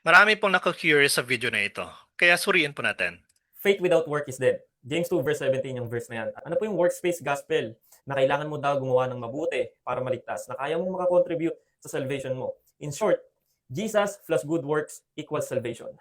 Marami pong nako-curious sa video na ito, kaya suriin po natin. Faith without work is dead. James 2 verse 17 yung verse na yan. Ano po yung workspace gospel? Na kailangan mo daw gumawa ng mabuti para maligtas, na kaya mo makakontribute sa salvation mo. In short, Jesus plus good works equals salvation.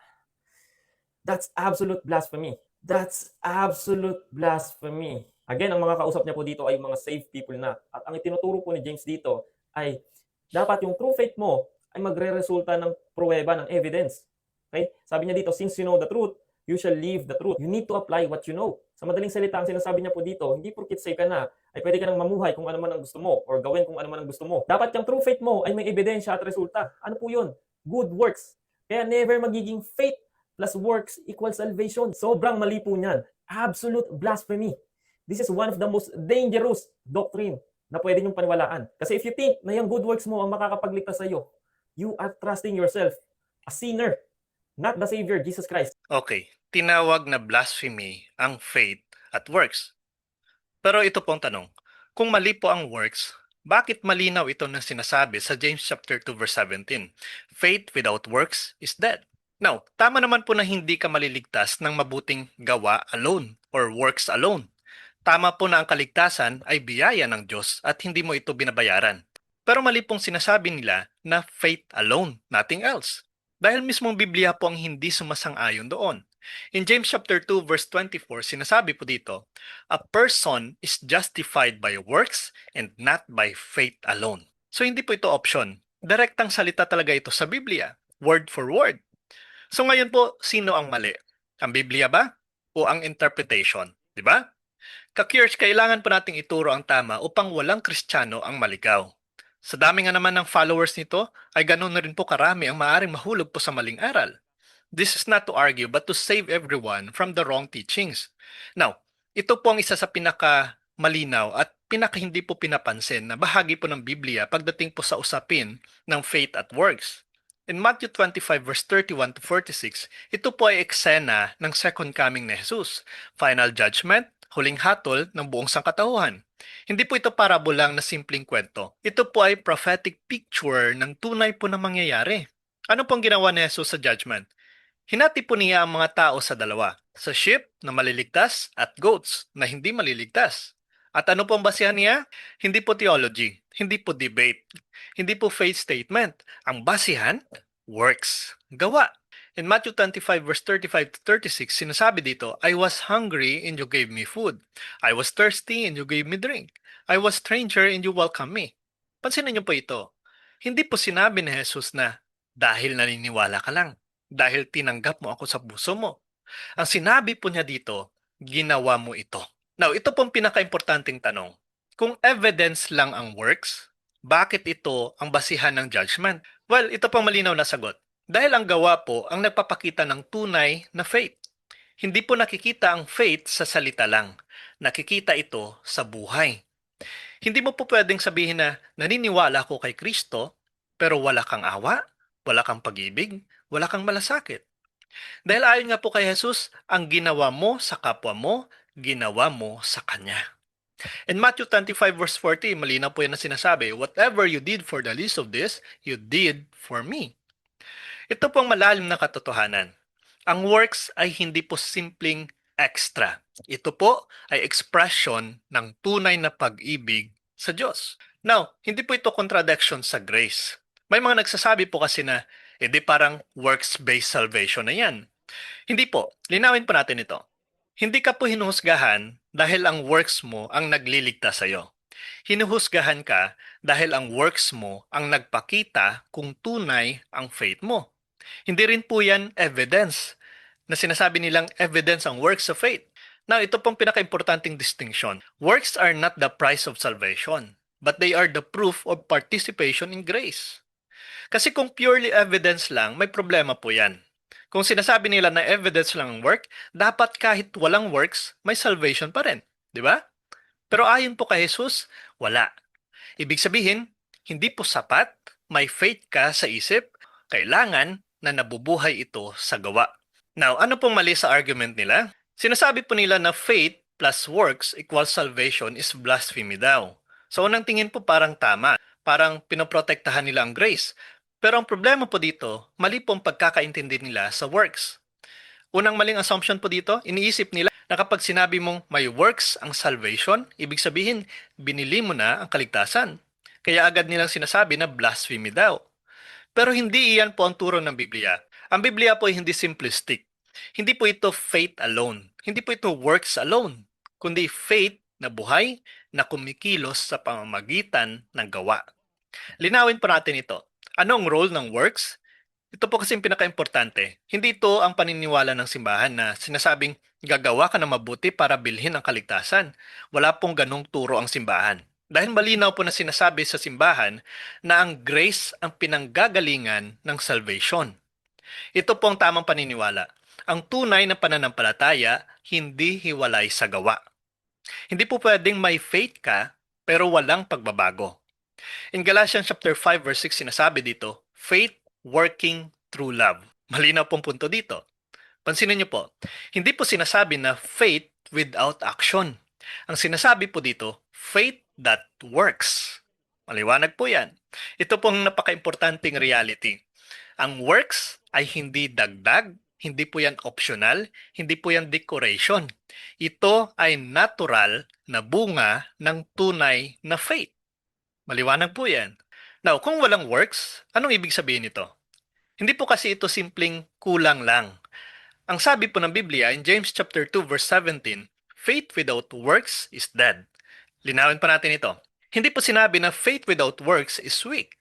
That's absolute blasphemy. That's absolute blasphemy. Again, ang mga kausap niya po dito ay mga saved people na. At ang itinuturo po ni James dito ay dapat yung true faith mo ay magre-resulta ng pruweba, ng evidence. Okay? Sabi niya dito, since you know the truth, you shall live the truth. You need to apply what you know. Sa madaling salita, ang sinasabi niya po dito, hindi porkit save ka na, ay pwede ka nang mamuhay kung ano man ang gusto mo or gawin kung ano man ang gusto mo. Dapat yung true faith mo ay may ebidensya at resulta. Ano po yun? Good works. Kaya never magiging faith plus works equals salvation. Sobrang mali po niyan. Absolute blasphemy. This is one of the most dangerous doctrine na pwede niyong paniwalaan. Kasi if you think na yung good works mo ang makakapagligtas sa iyo, you are trusting yourself, a sinner, not the Savior, Jesus Christ. Okay, tinawag na blasphemy ang faith at works. Pero ito pong tanong, kung mali po ang works, bakit malinaw ito na sinasabi sa James chapter 2 verse 17? Faith without works is dead. Now, tama naman po na hindi ka maliligtas ng mabuting gawa alone or works alone. Tama po na ang kaligtasan ay biyaya ng Diyos at hindi mo ito binabayaran. Pero mali pong sinasabi nila na faith alone, nothing else. Dahil mismong Biblia po ang hindi sumasang-ayon doon. In James chapter 2 verse 24, sinasabi po dito, a person is justified by works and not by faith alone. So hindi po ito option. Direktang salita talaga ito sa Biblia, word for word. So ngayon po, sino ang mali? Ang Biblia ba? O ang interpretation? Di ba? Ka-Curious, kailangan po nating ituro ang tama upang walang Kristiyano ang maligaw. Sa dami nga naman ng followers nito, ay ganoon na rin po karami ang maaring mahulog po sa maling aral. This is not to argue but to save everyone from the wrong teachings. Now, ito po ang isa sa pinaka malinaw at pinaka hindi po pinapansin na bahagi po ng Biblia pagdating po sa usapin ng faith at works. In Matthew 25 verse 31 to 46, ito po ay eksena ng second coming ni Jesus, final judgment, huling hatol ng buong sangkatauhan. Hindi po ito parable lang na simpleng kwento. Ito po ay prophetic picture ng tunay po na mangyayari. Ano pong ginawa ni Jesus sa judgment? Hinati po niya ang mga tao sa dalawa, sa sheep na maliligtas at goats na hindi maliligtas. At ano pong basihan niya? Hindi po theology, hindi po debate, hindi po faith statement. Ang basihan, works, gawa. In Matthew 25 verse 35 to 36, sinasabi dito, I was hungry and you gave me food. I was thirsty and you gave me drink. I was stranger and you welcomed me. Pansinin niyo po ito. Hindi po sinabi ni Jesus na dahil naniniwala ka lang, dahil tinanggap mo ako sa puso mo. Ang sinabi po niya dito, ginawa mo ito. Now, ito pong pinaka-importanting tanong. Kung evidence lang ang works, bakit ito ang basihan ng judgment? Well, ito pong malinaw na sagot. Dahil ang gawa po ang nagpapakita ng tunay na faith. Hindi po nakikita ang faith sa salita lang. Nakikita ito sa buhay. Hindi mo po pwedeng sabihin na naniniwala ako kay Kristo, pero wala kang awa, wala kang pag-ibig, wala kang malasakit. Dahil ayon nga po kay Jesus, ang ginawa mo sa kapwa mo, ginawa mo sa Kanya. In Matthew 25 verse 40, malinaw po yan na sinasabi, whatever you did for the least of this, you did for me. Ito pong malalim na katotohanan. Ang works ay hindi po simpleng extra. Ito po ay expression ng tunay na pag-ibig sa Diyos. Now, hindi po ito contradiction sa grace. May mga nagsasabi po kasi na, edi parang works-based salvation na yan. Hindi po. Linawin po natin ito. Hindi ka po hinuhusgahan dahil ang works mo ang nagliligtas sa iyo. Hinuhusgahan ka dahil ang works mo ang nagpakita kung tunay ang faith mo. Hindi rin po yan evidence na sinasabi nilang evidence ang works of faith. Now, ito pong pinaka-importanting distinction. Works are not the price of salvation, but they are the proof of participation in grace. Kasi kung purely evidence lang, may problema po yan. Kung sinasabi nila na evidence lang ang work, dapat kahit walang works, may salvation pa rin. Di ba? Pero ayon po kay Jesus, wala. Ibig sabihin, hindi po sapat, may faith ka sa isip, kailangan na nabubuhay ito sa gawa. Now, ano pong mali sa argument nila? Sinasabi po nila na faith plus works equals salvation is blasphemy daw. So, unang tingin po parang tama. Parang pinoprotektahan nila ang grace. Pero ang problema po dito, mali po ang pagkakaintindi nila sa works. Unang maling assumption po dito, iniisip nila na kapag sinabi mong may works ang salvation, ibig sabihin, binili mo na ang kaligtasan. Kaya agad nilang sinasabi na blasphemy daw. Pero hindi iyan po ang turo ng Biblia. Ang Biblia po ay hindi simplistic. Hindi po ito faith alone. Hindi po ito works alone. Kundi faith na buhay na kumikilos sa pamamagitan ng gawa. Linawin po natin ito. Ano ang role ng works? Ito po kasi yung pinaka-importante. Hindi ito ang paniniwala ng simbahan na sinasabing gagawa ka na mabuti para bilhin ang kaligtasan. Wala pong ganong turo ang simbahan. Dahil malinaw po na sinasabi sa simbahan na ang grace ang pinanggagalingan ng salvation. Ito po ang tamang paniniwala. Ang tunay na pananampalataya hindi hiwalay sa gawa. Hindi po pwedeng may faith ka pero walang pagbabago. In Galatians chapter 5 verse 6 sinasabi dito, faith working through love. Malinaw pong punto dito. Pansinin niyo po, hindi po sinasabi na faith without action. Ang sinasabi po dito, faith that works. Maliwanag po yan. Ito pong napaka-importanting reality. Ang works ay hindi dagdag, hindi po yan optional, hindi po yan decoration. Ito ay natural na bunga ng tunay na faith. Maliwanag po yan. Now, kung walang works, anong ibig sabihin nito? Hindi po kasi ito simpleng kulang lang. Ang sabi po ng Biblia in James chapter 2 verse 17, faith without works is dead. Linawin pa natin ito. Hindi po sinabi na faith without works is weak.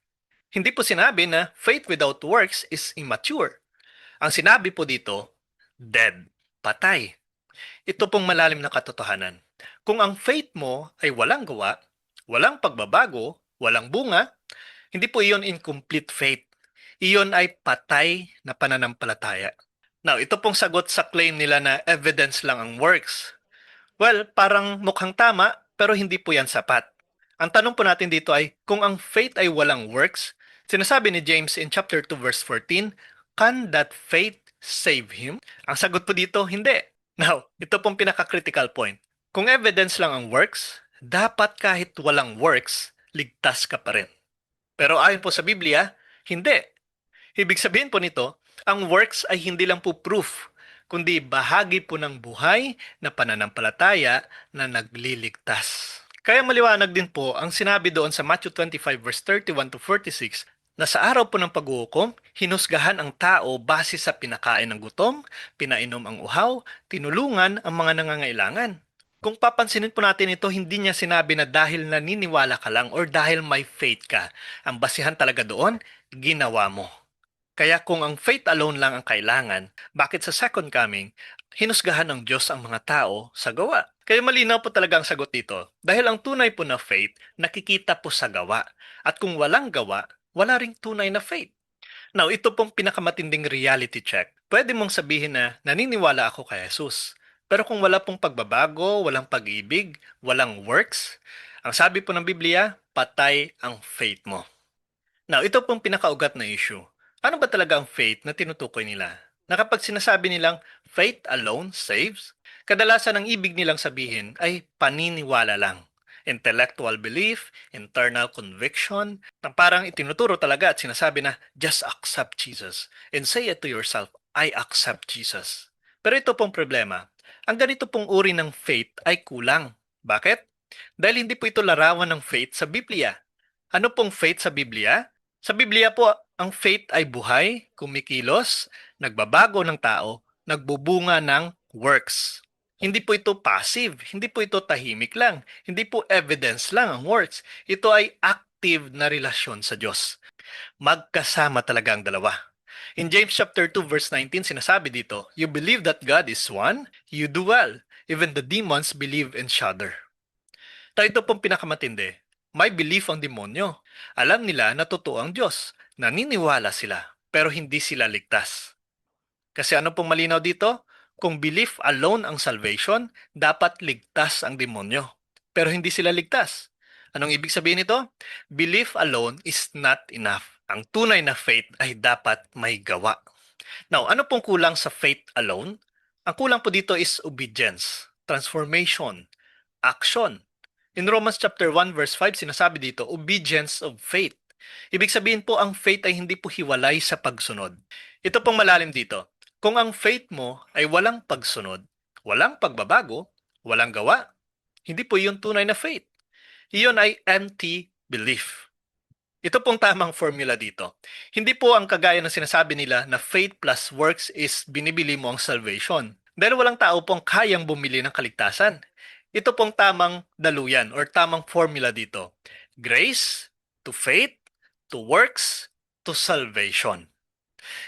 Hindi po sinabi na faith without works is immature. Ang sinabi po dito, dead, patay. Ito pong malalim na katotohanan. Kung ang faith mo ay walang gawa, walang pagbabago, walang bunga, hindi po iyon incomplete faith. Iyon ay patay na pananampalataya. Now, ito pong sagot sa claim nila na evidence lang ang works. Well, parang mukhang tama, pero hindi po yan sapat. Ang tanong po natin dito ay, kung ang faith ay walang works, sinasabi ni James in chapter 2 verse 14, can that faith save him? Ang sagot po dito, hindi. Now, ito pong pinaka-critical point. Kung evidence lang ang works, dapat kahit walang works, ligtas ka pa rin. Pero ayon po sa Biblia, hindi. Ibig sabihin po nito, ang works ay hindi lang po proof, kundi bahagi po ng buhay na pananampalataya na nagliligtas. Kaya maliwanag din po ang sinabi doon sa Matthew 25 verse 31 to 46 na sa araw po ng paghuhukom, hinusgahan ang tao base sa pinakain ng gutom, pinainom ang uhaw, tinulungan ang mga nangangailangan. Kung papansinin po natin ito, hindi niya sinabi na dahil naniniwala ka lang or dahil may faith ka. Ang basihan talaga doon, ginawa mo. Kaya kung ang faith alone lang ang kailangan, bakit sa second coming, hinusgahan ng Diyos ang mga tao sa gawa? Kaya malinaw po talaga ang sagot dito. Dahil ang tunay po na faith, nakikita po sa gawa. At kung walang gawa, wala ring tunay na faith. Now, ito pong pinakamatinding reality check. Pwede mong sabihin na naniniwala ako kay Jesus. Pero kung wala pong pagbabago, walang pag-ibig, walang works, ang sabi po ng Biblia, patay ang faith mo. Now, ito pong pinakaugat na issue. Ano ba talaga ang faith na tinutukoy nila? Na kapag sinasabi nilang faith alone saves, kadalasan ang ibig nilang sabihin ay paniniwala lang. Intellectual belief, internal conviction, na parang itinuturo talaga at sinasabi na just accept Jesus and say it to yourself, I accept Jesus. Pero ito pong problema, ang ganito pong uri ng faith ay kulang. Bakit? Dahil hindi po ito larawan ng faith sa Biblia. Ano pong faith sa Biblia? Sa Biblia po, ang faith ay buhay, kumikilos, nagbabago ng tao, nagbubunga ng works. Hindi po ito passive, hindi po ito tahimik lang, hindi po evidence lang ang works. Ito ay active na relasyon sa Diyos. Magkasama talaga ang dalawa. In James chapter 2 verse 19 sinasabi dito, you believe that God is one, you do well. Even the demons believe and shudder. Ito pong pinakamatindi. May belief ang demonyo. Alam nila na totoo ang Diyos. Naniniwala sila, pero hindi sila ligtas. Kasi ano pong malinaw dito? Kung belief alone ang salvation, dapat ligtas ang demonyo. Pero hindi sila ligtas. Anong ibig sabihin nito? Belief alone is not enough. Ang tunay na faith ay dapat may gawa. Now, ano pong kulang sa faith alone? Ang kulang po dito is obedience, transformation, action. In Romans chapter 1 verse 5 sinasabi dito, obedience of faith. Ibig sabihin po ang faith ay hindi po hiwalay sa pagsunod. Ito pong malalim dito. Kung ang faith mo ay walang pagsunod, walang pagbabago, walang gawa, hindi po iyon tunay na faith. Iyon ay empty belief. Ito pong tamang formula dito. Hindi po ang kagaya ng sinasabi nila na faith plus works is binibili mo ang salvation. Dahil walang tao pong kayang bumili ng kaligtasan. Ito pong tamang daluyan or tamang formula dito. Grace to faith to works to salvation.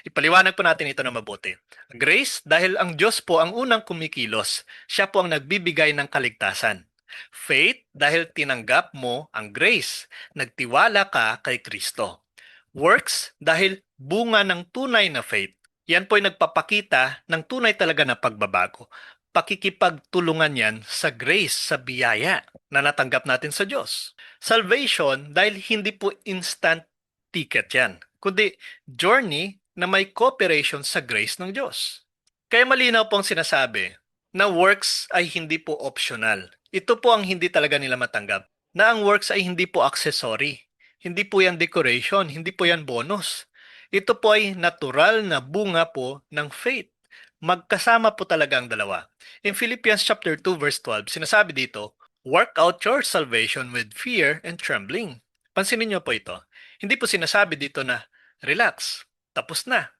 Ipaliwanag po natin ito na mabuti. Grace dahil ang Diyos po ang unang kumikilos. Siya po ang nagbibigay ng kaligtasan. Faith dahil tinanggap mo ang grace. Nagtiwala ka kay Kristo. Works dahil bunga ng tunay na faith. Yan po ay nagpapakita ng tunay talaga na pagbabago. Pakikipagtulungan yan sa grace, sa biyaya na natanggap natin sa Diyos. Salvation dahil hindi po instant ticket yan, kundi journey na may cooperation sa grace ng Diyos. Kaya malinaw pong sinasabi na works ay hindi po optional. Ito po ang hindi talaga nila matanggap. Na ang works ay hindi po accessory. Hindi po yan decoration, hindi po yan bonus. Ito po ay natural na bunga po ng faith. Magkasama po talaga ang dalawa. In Philippians chapter 2 verse 12, sinasabi dito, work out your salvation with fear and trembling. Pansinin niyo po ito. Hindi po sinasabi dito na relax, tapos na.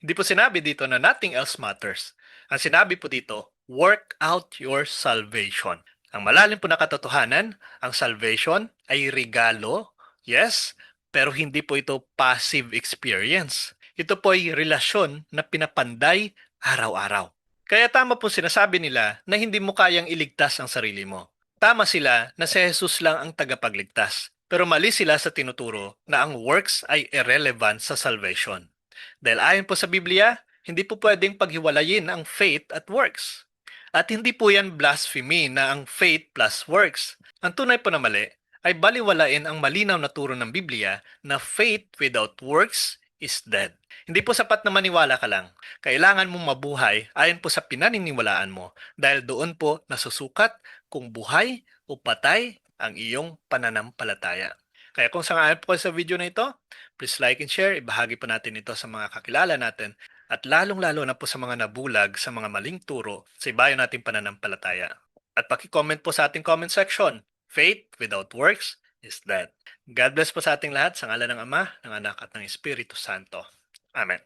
Hindi po sinabi dito na nothing else matters. Ang sinabi po dito, work out your salvation. Ang malalim po na katotohanan, ang salvation ay regalo, yes, pero hindi po ito passive experience. Ito po ay relasyon na pinapanday araw-araw. Kaya tama po sinasabi nila na hindi mo kayang iligtas ang sarili mo. Tama sila na si Jesus lang ang tagapagligtas. Pero mali sila sa tinuturo na ang works ay irrelevant sa salvation. Dahil ayon po sa Biblia, hindi po pwedeng paghiwalayin ang faith at works. At hindi po yan blasphemy na ang faith plus works. Ang tunay po na mali ay baliwalain ang malinaw na turo ng Biblia na faith without works is dead. Hindi po sapat na maniwala ka lang. Kailangan mong mabuhay ayon po sa pinaniniwalaan mo dahil doon po nasusukat kung buhay o patay ang iyong pananampalataya. Kaya kung sangayon po kayo sa video na ito, please like and share, ibahagi po natin ito sa mga kakilala natin at lalong-lalo na po sa mga nabulag sa mga maling turo sa ibayo nating pananampalataya. At paki-comment po sa ating comment section, faith without works is dead. God bless po sa ating lahat sa ngalan ng Ama, ng Anak at ng Espiritu Santo. Amen.